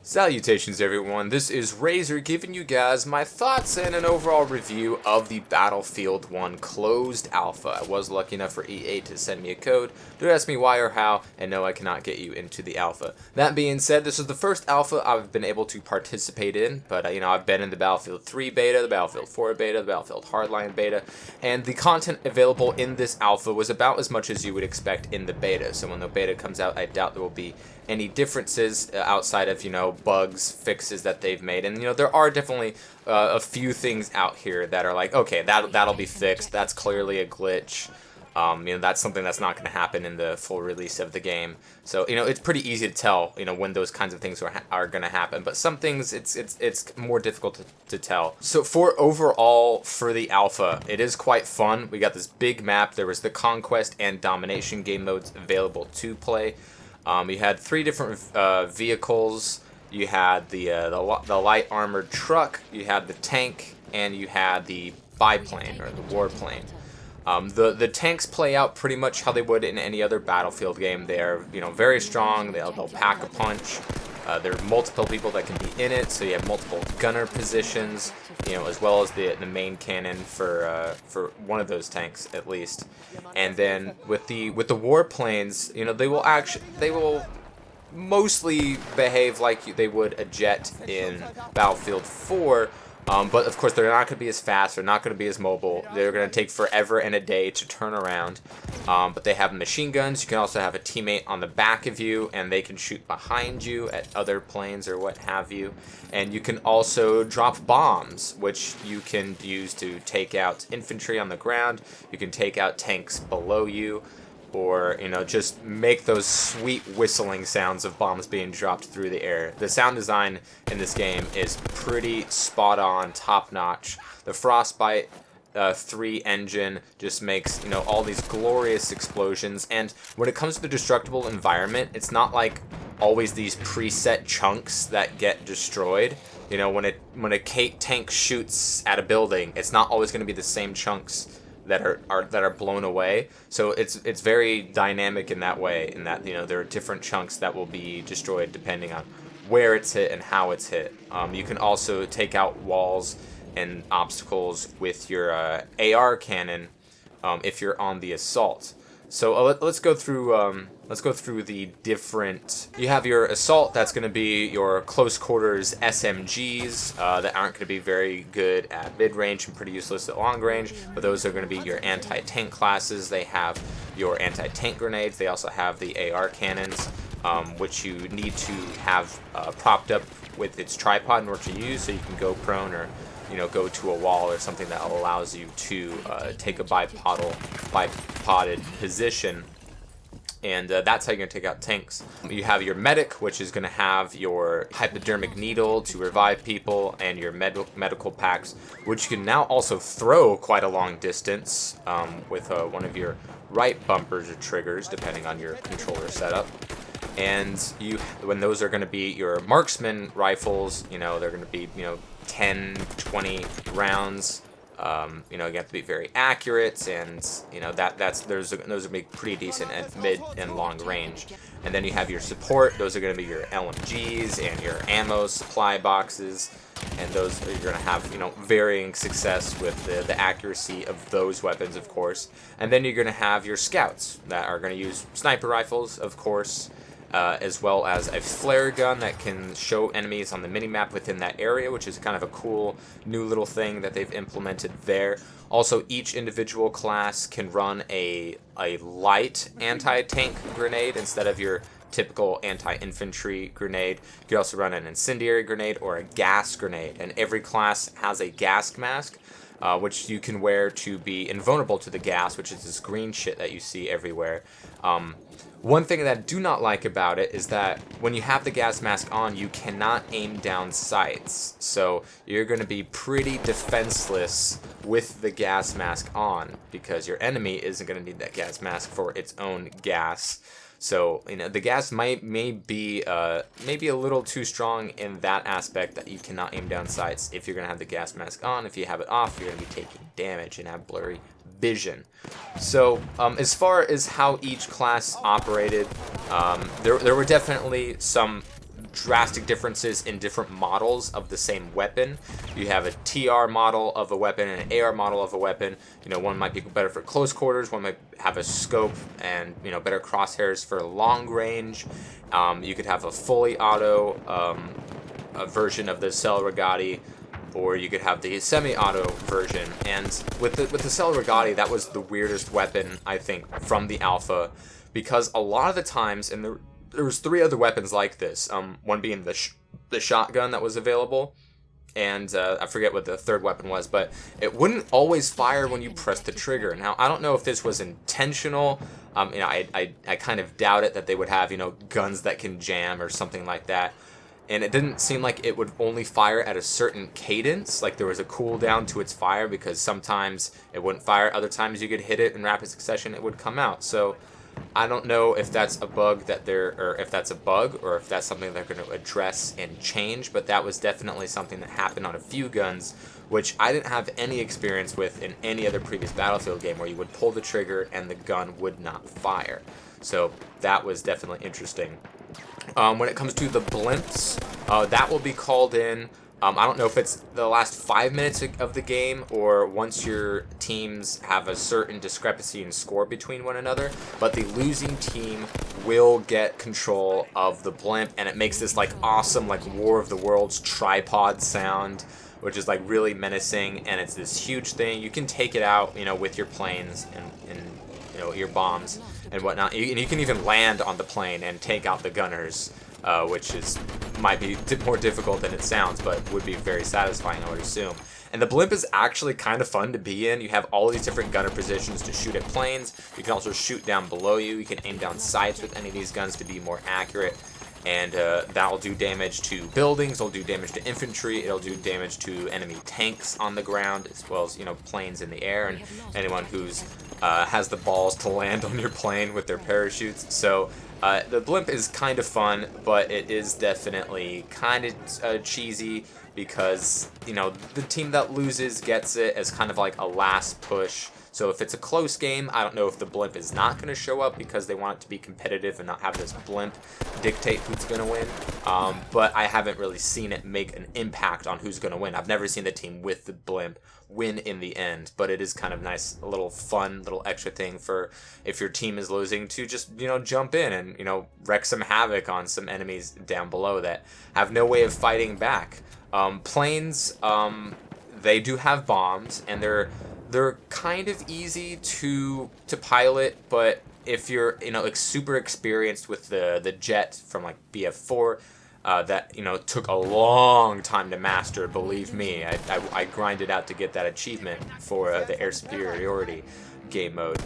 Salutations everyone, this is Razor giving you guys my thoughts and an overall review of the Battlefield 1 closed alpha. I was lucky enough for EA to send me a code. Don't ask me why or how, and no, I cannot get you into the alpha. That being said, this is the first alpha I've been able to participate in, but I've been in the Battlefield 3 beta, the Battlefield 4 beta, the Battlefield Hardline beta, and the content available in this alpha was about as much as you would expect in the beta. So when the beta comes out, I doubt there will be any differences outside of, bugs, fixes that they've made. And, there are definitely a few things out here that are like, okay, that'll be fixed. That's clearly a glitch. That's something that's not going to happen in the full release of the game. So, it's pretty easy to tell, when those kinds of things are going to happen. But some things, it's more difficult to tell. So for the alpha, it is quite fun. We got this big map. There was the Conquest and Domination game modes available to play. You had 3 different vehicles. You had the light armored truck, you had the tank, and you had the biplane or the warplane. The tanks play out pretty much how they would in any other Battlefield game. They're very strong. They'll pack a punch. There are multiple people that can be in it, so you have multiple gunner positions, as well as the main cannon for one of those tanks at least. And then with the warplanes, they will mostly behave like they would a jet in Battlefield 4. But of course, they're not going to be as fast. They're not going to be as mobile. They're going to take forever and a day to turn around. But they have machine guns. You can also have a teammate on the back of you, and they can shoot behind you at other planes or what have you. And you can also drop bombs, which you can use to take out infantry on the ground. You can take out tanks below you. Or, just make those sweet whistling sounds of bombs being dropped through the air. The sound design in this game is pretty spot on, top notch. The Frostbite 3 engine just makes, all these glorious explosions. And when it comes to the destructible environment, it's not like always these preset chunks that get destroyed. When a tank shoots at a building, it's not always going to be the same chunks that are blown away. So it's very dynamic in that way, in that there are different chunks that will be destroyed depending on where it's hit and how it's hit. You can also take out walls and obstacles with your AR cannon if you're on the assault. So let's go through the different. You have your assault. That's going to be your close quarters SMGs that aren't going to be very good at mid range and pretty useless at long range. But those are going to be your anti-tank classes. They have your anti-tank grenades. They also have the AR cannons, which you need to have propped up with its tripod in order to use, so you can go prone or go to a wall or something that allows you to take a bipoded position. And that's how you're going to take out tanks. You have your medic, which is going to have your hypodermic needle to revive people, and your medical packs, which you can now also throw quite a long distance with one of your right bumpers or triggers, depending on your controller setup. And when those are going to be your marksman rifles, they're going to be 10, 20 rounds. You have to be very accurate, and those are going to be pretty decent at mid and long range. And then you have your support. Those are going to be your LMGs and your ammo supply boxes, and those you're going to have varying success with the accuracy of those weapons, of course. And then you're going to have your scouts that are going to use sniper rifles, of course. As well as a flare gun that can show enemies on the minimap within that area, which is kind of a cool new little thing that they've implemented there. Also, each individual class can run a light anti-tank grenade instead of your typical anti-infantry grenade. You can also run an incendiary grenade or a gas grenade, and every class has a gas mask, which you can wear to be invulnerable to the gas, which is this green shit that you see everywhere. One thing that I do not like about it is that when you have the gas mask on, you cannot aim down sights. So you're going to be pretty defenseless with the gas mask on, because your enemy isn't going to need that gas mask for its own gas. So the gas may be a little too strong in that aspect, that you cannot aim down sights if you're going to have the gas mask on. If you have it off, you're going to be taking damage and have blurry vision. So as far as how each class operated, there were definitely some drastic differences in different models of the same weapon. You have a TR model of a weapon and an AR model of a weapon. You know, one might be better for close quarters, one might have a scope and, you know, better crosshairs for long range. You could have a fully auto a version of the Cell Regati, or you could have the semi-auto version. And with the Cell Regati, that was the weirdest weapon, I think, from the alpha, because a lot of the times, and there was 3 other weapons like this, one being the shotgun that was available, and I forget what the 3rd weapon was, but it wouldn't always fire when you press the trigger. Now, I don't know if this was intentional. You know, I kind of doubt it that they would have, you know, guns that can jam or something like that. And it didn't seem like it would only fire at a certain cadence, like there was a cooldown to its fire, because sometimes it wouldn't fire, other times you could hit it in rapid succession, it would come out. So I don't know if that's a bug or if that's something they're going to address and change, but that was definitely something that happened on a few guns, which I didn't have any experience with in any other previous Battlefield game, where you would pull the trigger and the gun would not fire. So that was definitely interesting. When it comes to the blimps, that will be called in. I don't know if it's the last 5 minutes of the game or once your teams have a certain discrepancy in score between one another, but the losing team will get control of the blimp, and it makes this like awesome like War of the Worlds tripod sound, which is like really menacing, and it's this huge thing. You can take it out, you know, with your planes and you know, your bombs and whatnot. And you can even land on the plane and take out the gunners, which might be more difficult than it sounds, but would be very satisfying, I would assume. And the blimp is actually kind of fun to be in. You have all these different gunner positions to shoot at planes. You can also shoot down below you. You can aim down sights with any of these guns to be more accurate. And that will do damage to buildings, it'll do damage to infantry, it'll do damage to enemy tanks on the ground, as well as, you know, planes in the air, and anyone who's has the balls to land on your plane with their parachutes. So the blimp is kind of fun, but it is definitely kind of cheesy, because, you know, the team that loses gets it as kind of like a last push. So if it's a close game, I don't know if the blimp is not going to show up, because they want it to be competitive and not have this blimp dictate who's going to win. But I haven't really seen it make an impact on who's going to win. I've never seen the team with the blimp win in the end, but it is kind of nice, a little fun, little extra thing for if your team is losing to just, you know, jump in and, you know, wreak some havoc on some enemies down below that have no way of fighting back. Planes, they do have bombs, and they're kind of easy to pilot, but if you're, you know, like super experienced with the jet from like BF4, that, you know, took a long time to master, believe me. I grinded out to get that achievement for the air superiority game mode.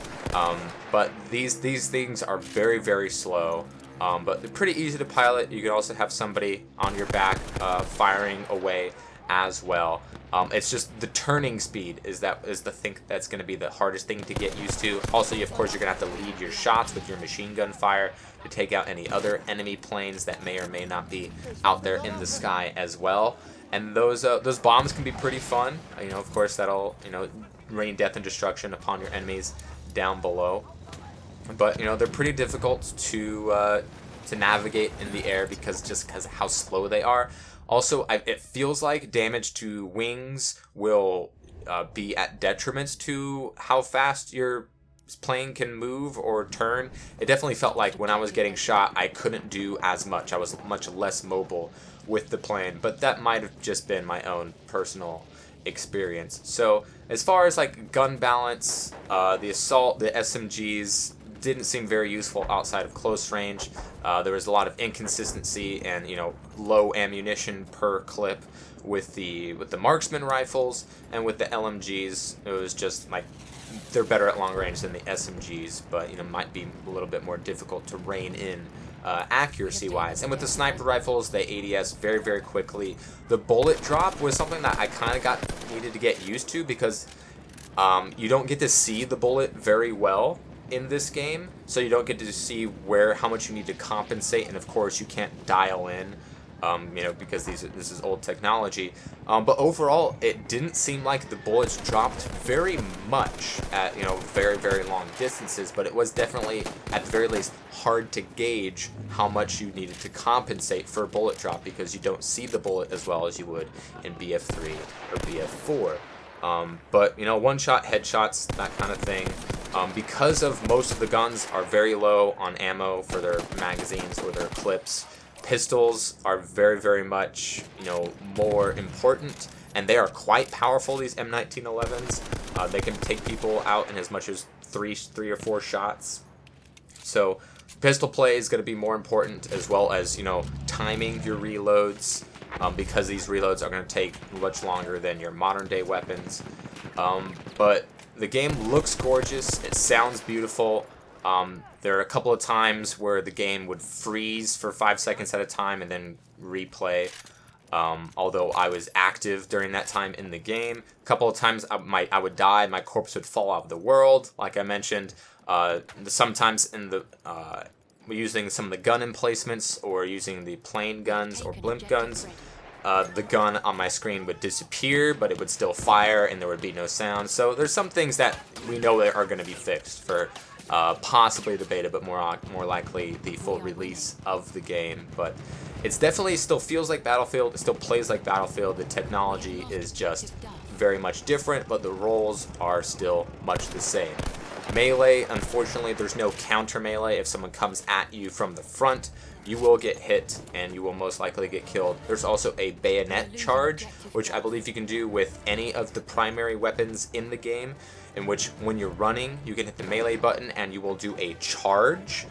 But these things are very, very slow, but they're pretty easy to pilot. You can also have somebody on your back firing away as well. It's just the turning speed is the thing that's going to be the hardest thing to get used to. Also, of course, you're going to have to lead your shots with your machine gun fire to take out any other enemy planes that may or may not be out there in the sky as well. And those bombs can be pretty fun. You know, of course, that'll, you know, rain death and destruction upon your enemies down below. But, you know, they're pretty difficult to navigate in the air because of how slow they are. Also, it feels like damage to wings will be at detriment to how fast your plane can move or turn. It definitely felt like when I was getting shot, I couldn't do as much. I was much less mobile with the plane, but that might have just been my own personal experience. So as far as like gun balance, the assault, the SMGs didn't seem very useful outside of close range. There was a lot of inconsistency and, you know, low ammunition per clip with the marksman rifles, and with the LMGs it was just like they're better at long range than the SMGs, but, you know, might be a little bit more difficult to rein in accuracy wise. And with the sniper rifles, they ADS very, very quickly. The bullet drop was something that I kind of needed to get used to, because you don't get to see the bullet very well in this game, so you don't get to see how much you need to compensate, and of course you can't dial in because this is old technology. But overall, it didn't seem like the bullets dropped very much at, very, very long distances, but it was definitely, at the very least, hard to gauge how much you needed to compensate for a bullet drop because you don't see the bullet as well as you would in BF3 or BF4. But, one-shot headshots, that kind of thing. Because of most of the guns are very low on ammo for their magazines or their clips, pistols are very, very much, more important, and they are quite powerful, these M1911s. They can take people out in as much as three or four shots. So pistol play is going to be more important, as well as, timing your reloads, because these reloads are going to take much longer than your modern day weapons. But the game looks gorgeous. It sounds beautiful. There are a couple of times where the game would freeze for 5 seconds at a time and then replay. Although I was active during that time in the game. A couple of times I would die, my corpse would fall out of the world. Like I mentioned, sometimes in the using some of the gun emplacements or using the plane guns or blimp guns, the gun on my screen would disappear, but it would still fire and there would be no sound. So there's some things that we know that are going to be fixed for possibly the beta, but more likely the full release of the game. But it's definitely still feels like Battlefield. It still plays like Battlefield. The technology is just very much different, but the roles are still much the same. Melee, unfortunately, there's no counter melee. If someone comes at you from the front, you will get hit and you will most likely get killed. There's also a bayonet charge, which I believe you can do with any of the primary weapons in the game, in which when you're running, you can hit the melee button and you will do a charge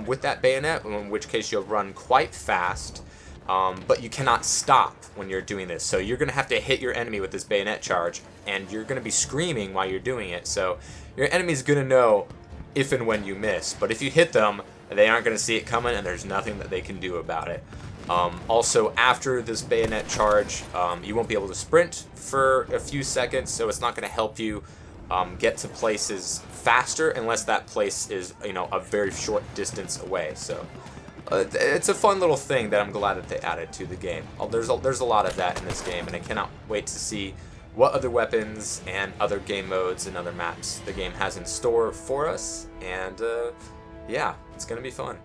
with that bayonet, in which case you'll run quite fast, but you cannot stop when you're doing this. So you're going to have to hit your enemy with this bayonet charge, and you're going to be screaming while you're doing it. So your enemy's going to know if and when you miss, but if you hit them, they aren't going to see it coming, and there's nothing that they can do about it. Also, after this bayonet charge, you won't be able to sprint for a few seconds, so it's not going to help you get to places faster unless that place is, a very short distance away. So it's a fun little thing that I'm glad that they added to the game. There's a lot of that in this game, and I cannot wait to see what other weapons and other game modes and other maps the game has in store for us. And yeah, it's going to be fun.